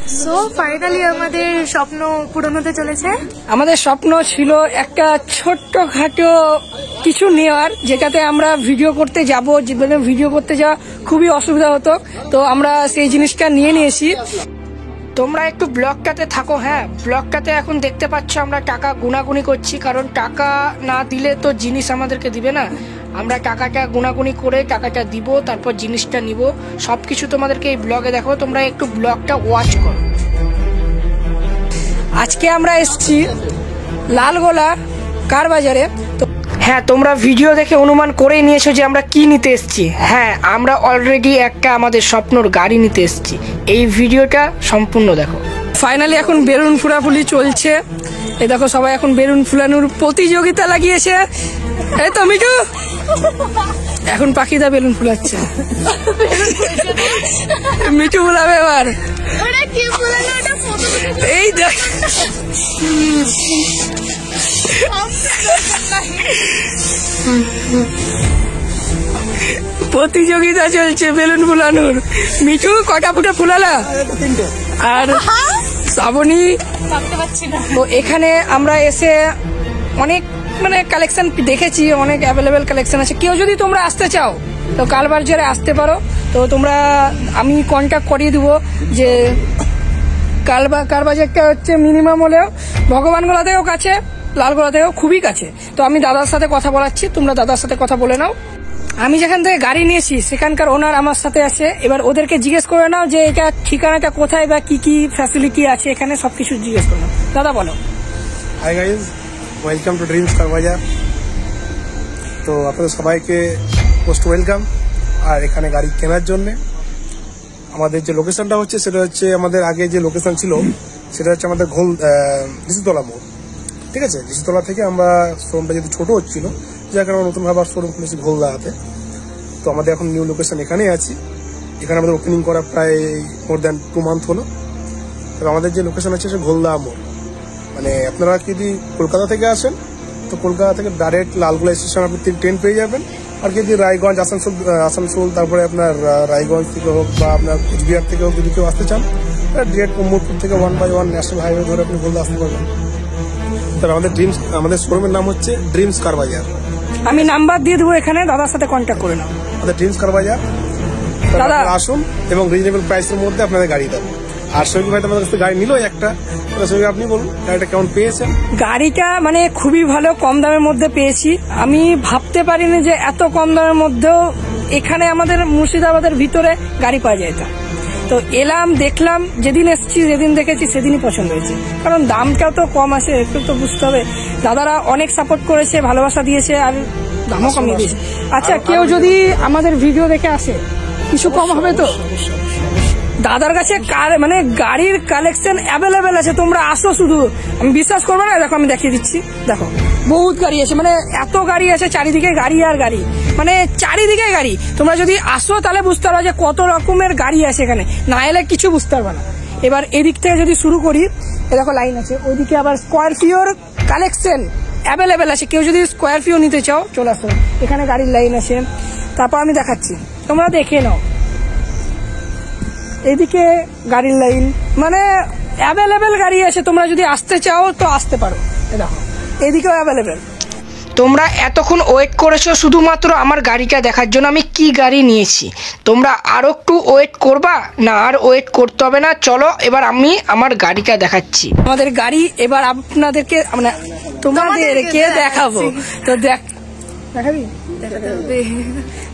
So finally আমাদের স্বপ্ন পূরণ হতে চলেছে। আমাদের স্বপ্ন ছিল একটা ছোট্টখাটো কিছু নেওয়ার, যেটাতে আমরা ভিডিও করতে যাব, যেখানে ভিডিও করতে যাওয়া খুবই অসুবিধা হতো, তো আমরা সেই জিনিসটা নিয়ে নিয়েছি। তোমরা একটু ব্লগটাতে থাকো। হ্যাঁ, ব্লগটাতে এখন দেখতে পাচ্ছ আমরা টাকা গুনাগুনি করছি, কারণ টাকা না দিলে তো জিনিস আমাদেরকে দিবে না। আমরা টাকাটা গুনাগুনি করে টাকাটা দিব, তারপর জিনিসটা নিব। সবকিছু তোমাদেরকে এই ব্লগে দেখো, তোমরা একটু ব্লগটা ওয়াচ করো। আজকে আমরা এসেছি লালগোলা কার বাজারে। তো হ্যাঁ, তোমরা ভিডিও দেখে অনুমান করেই নিয়েছো যে আমরা কি নিতে এসেছি। হ্যাঁ, আমরা অলরেডি একটা আমাদের স্বপ্নর গাড়ি নিতে এসেছি। এই ভিডিওটা সম্পূর্ণ দেখো। ফাইনালি এখন বেলুন ফুলাফুলি চলছে। এই দেখো, সবাই এখন বেলুন ফুলানোর প্রতিযোগিতা লাগিয়েছে। এই তো মিঠু এখন পাখিদা বেলুন ফুলাচ্ছে। মিঠু ফুলাবে এবার। এই দেখ, প্রতিযোগিতা চলছে বেলুন ফুলানোর। মিঠু কটা ফুটা ফুলালা? আর শ্রাবণী। তো এখানে আমরা এসে অনেক কালেকশন দেখেছি, অনেক অ্যাভেলেবেল কালেকশন আছে। কেউ যদি তোমরা আসতে চাও তো কালবাজারে আসতে পারো। তো তোমরা, আমি কন্ট্যাক্ট করিয়ে দেবো যে কালবাজারটা হচ্ছে মিনিমাম হলেও ভগবানগোলা থেকেও কাছে, লালগোলা থেকেও খুবই কাছে। তো আমি দাদার সাথে কথা বলাচ্ছি, তোমরা দাদার সাথে কথা বলে নাও। আমি যেখান থেকে গাড়ি নিয়েছি সেখানকার ওনার আমার সাথে আছে। এবার ওদেরকে জিজ্ঞেস করে নাও যে এটা ঠিকানাটা কোথায় বা কি কি ফ্যাসিলিটি আছে এখানে, সবকিছু জিজ্ঞেস করে নাও। দাদা বলো। Hi guys, welcome to dreams car bazaar. তো আপনাদের সবাইকে মোস্ট ওয়েলকাম। আর এখানে গাড়ি কেনার জন্য আমাদের যে লোকেশনটা হচ্ছে সেটা হচ্ছে, আমাদের আগে যে লোকেশন ছিল সেটা হচ্ছে আমাদের লিচুতলা মোড়। ঠিক আছে, লিচুতলা থেকে আমরা শোরুমটা যেহেতু ছোট হচ্ছিল, যার কারণে নতুনভাবে শোরুম খুলেছি ঘোলদাতে। তো আমাদের এখন নিউ লোকেশন এখানেই আছি। এখানে আমাদের ওপেনিং করা প্রায় মোর দ্যান 2 মান্থ হলো। তবে আমাদের যে লোকেশন আছে সে ঘোলদা মোড়। মানে আপনারা যদি কলকাতা থেকে আসেন তো কলকাতা থেকে ডাইরেক্ট লালগোলা স্টেশন আপনি ট্রেন পেয়ে যাবেন। আর যদি রায়গঞ্জ, আসানসোল তারপরে আপনার রায়গঞ্জ থেকে হোক বা আপনার কুচবিহার থেকে হোক, যদি কেউ আসতে চান ডিরেক্ট মোড়পুর থেকে 1/1 ন্যাশনাল হাইওয়ে ধরে আপনি ঘোলদা আসতে পারবেন। তার আমাদের শোরুমের নাম হচ্ছে ড্রিমস কার বাজার। আমি নাম্বার দিয়ে দেবো, এখানে দাদার সাথে কন্ট্যাক্ট করে নাও। আমাদের ড্রিমস কার বাজার, দাদা আসুন এবং রিজনেবল প্রাইসের মধ্যে আপনাদের গাড়ি দেবো। আর সৈকি ভাই তোমাদের কাছে গাড়ি নিল একটা, আপনি বলুন গাড়িটা কেমন পেয়েছেন? গাড়িটা মানে খুবই ভালো, কম দামের মধ্যে পেয়েছি। আমি ভাবতে পারিনি যে এত কম দামের মধ্যেও এখানে আমাদের মুর্শিদাবাদের ভিতরে গাড়ি পাওয়া যায়। তো এলাম, দেখলাম, যেদিন এসেছি যেদিন দেখেছি সেদিনই পছন্দ হয়েছে, কারণ দামটাও তো কম আছে, একটু তো বুঝতে হবে। দাদারা অনেক সাপোর্ট করেছে, ভালোবাসা দিয়েছে, আর দামও কমিয়ে দিয়েছে। আচ্ছা, কেউ যদি আমাদের ভিডিও দেখে আসে কিছু কম হবে তো? দাদার কাছে গাড়ির কালেকশন অ্যাভেলেবেল আছে, তোমরা আসো শুধু। আমি বিশ্বাস করবো না, দেখো আমি দেখিয়ে দিচ্ছি। দেখো বহুত গাড়ি আছে, এত গাড়ি আছে, চারিদিকে গাড়ি আর গাড়ি, চারিদিকে গাড়ি। তোমরা যদি আসো তাহলে বুঝতে পারবে যে কত রকমের গাড়ি আছে এখানে, না এলে কিছু বুঝতে পারবে না। এবার এদিক থেকে যদি শুরু করি, দেখো লাইন আছে, ওইদিকে আবার স্করপিওর কালেকশন অ্যাভেলেবেল আছে। কেউ যদি স্করপিও নিতে চাও চলে আসো, এখানে গাড়ির লাইন আছে। তারপর আমি দেখাচ্ছি, তোমরা দেখে নাও। এইদিকে গাড়ির লাইন, অ্যাভেলেবেল গাড়ি আছে। তোমরা যদি আসতে চাও তো আসতে পারো। দেখো এদিকেও অ্যাভেলেবেল। তোমরা এতক্ষণ ওয়েট করেছো শুধুমাত্র আমার গাড়িটা দেখার জন্য, আমি কি গাড়ি নিয়েছি। তোমরা আরো একটু ওয়েট করবা না? আর ওয়েট করতে হবে না, চলো এবার আমি আমার গাড়িটা দেখাচ্ছি। আমাদের গাড়ি এবার আপনাদেরকে তোমাদেরকে দেখাবো। তো দেখাবি?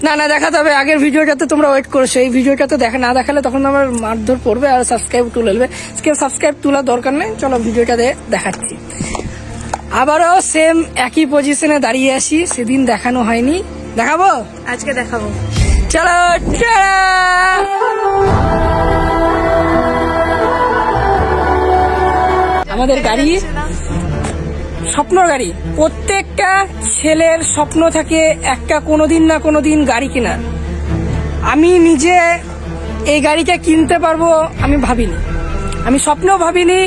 না দেখাতে হবে। আগের ভিডিওটাতে তোমরা ওয়েট করছো, এই ভিডিওটাতে না দেখালে তখন আমার মারধর পড়বে আর সাবস্ক্রাইব তুলে নেবে। সাবস্ক্রাইব তোলার দরকার নেই, চলো ভিডিওটা দেখাচ্ছি। আবারও সেম একই পজিশনে দাঁড়িয়ে আসি, সেদিন দেখানো হয়নি, দেখাবো আজকে, দেখাবো। চলো, আমাদের গাড়ি স্বপ্নর গাড়ি। প্রত্যেকটা ছেলের স্বপ্ন থাকে একটা কোনোদিন না কোনোদিন গাড়ি কেনার। আমি নিজে এই গাড়িটা কিনতে পারবো আমি ভাবিনি, আমি স্বপ্নও ভাবিনি।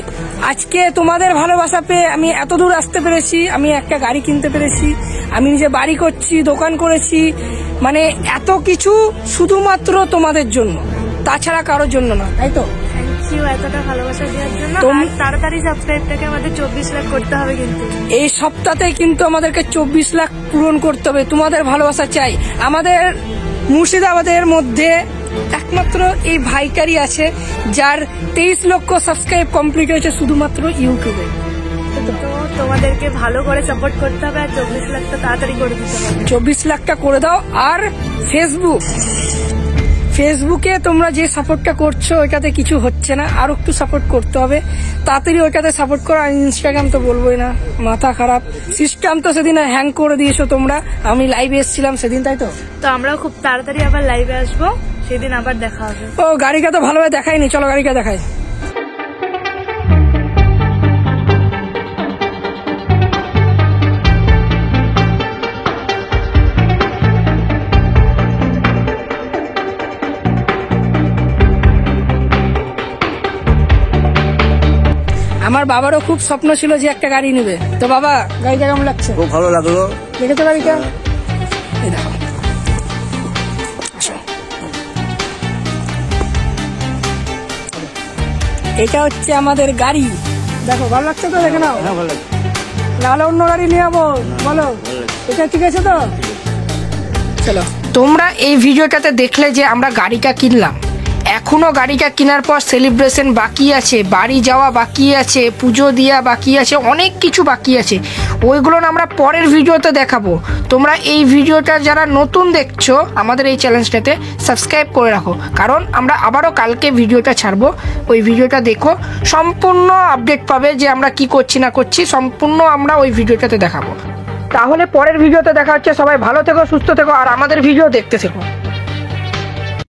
আজকে তোমাদের ভালোবাসা পেয়ে আমি এত দূর আসতে পেরেছি, আমি একটা গাড়ি কিনতে পেরেছি, আমি নিজে বাড়ি করছি, দোকান করেছি, এত কিছু শুধুমাত্র তোমাদের জন্য, তাছাড়া কারোর জন্য না, তাই তো? ইউ এতটা ভালোবাসা দেওয়ার জন্য। আর তাড়াতাড়ি সাবস্ক্রাইবটাকে আমাদের 24 লাখ করতে হবে কিন্তু এই সপ্তাহে কিন্তু আমাদেরকে 24 লাখ পূরণ করতে হবে। তোমাদের ভালোবাসা চাই। আমাদের মুর্শিদাবাদের মধ্যে একমাত্র এই ভাইকারি আছে যার 23 লক্ষ সাবস্ক্রাইব কমপ্লিট হয়েছে শুধুমাত্র ইউটিউবে। তো তোমাদেরকে ভালো করে সাপোর্ট করতে হবে আর 24 লাখটা তাড়াতাড়ি করে দিতে হবে। 24 লাখটা করে দাও। আর ফেসবুকে তোমরা যে সাপোর্টটা করছো ওইটাতে কিছু হচ্ছে না, আরো একটু সাপোর্ট করতে হবে। তাড়াতাড়ি ওইটাতে সাপোর্ট করো। আর ইনস্টাগ্রাম তো বলবোই না, মাথা খারাপ সিস্টেম। তো সেদিন হ্যাং করে দিয়েছো তোমরা, আমি লাইভে এসেছিলাম সেদিন, তাই তো? তো আমরাও খুব তাড়াতাড়ি আবার লাইভে আসবো, সেদিন আবার দেখা হবে। ও গাড়িটা তো ভালোভাবে দেখাইনি, চলো গাড়িটা দেখাই। আমার বাবারও খুব স্বপ্ন ছিল যে একটা গাড়ি নেবে। তো বাবা, গাড়িটা কেমন লাগছে? খুব ভালো লাগলো। দেখেছো গাড়িটা? এই দেখো, এটা হচ্ছে আমাদের গাড়ি। দেখো ভালো লাগছে তো? দেখে নাও। হ্যাঁ ভালো লাগছে। নাহলে অন্য গাড়ি নিয়ে যাবো, বলো? এটা ঠিক আছে তো? চলো। তোমরা এই ভিডিওটাতে দেখলে যে আমরা গাড়িটা কিনলাম। এখনো গাড়িটা কেনার পর সেলিব্রেশন বাকি আছে, বাড়ি যাওয়া বাকি আছে, পুজো দেওয়া বাকি আছে, অনেক কিছু বাকি আছে। ওইগুলো আমরা পরের ভিডিওতে দেখাবো। তোমরা এই ভিডিওটা যারা নতুন দেখছো আমাদের এই চ্যানেলটাতে সাবস্ক্রাইব করে রাখো, কারণ আমরা আবারও কালকে ভিডিওটা ছাড়বো। ওই ভিডিওটা দেখো, সম্পূর্ণ আপডেট পাবে যে আমরা কি করছি না করছি, সম্পূর্ণ আমরা ওই ভিডিওটাতে দেখাবো। তাহলে পরের ভিডিওতে দেখা হচ্ছে। সবাই ভালো থেকো, সুস্থ থেকো, আর আমাদের ভিডিও দেখতে থেকো।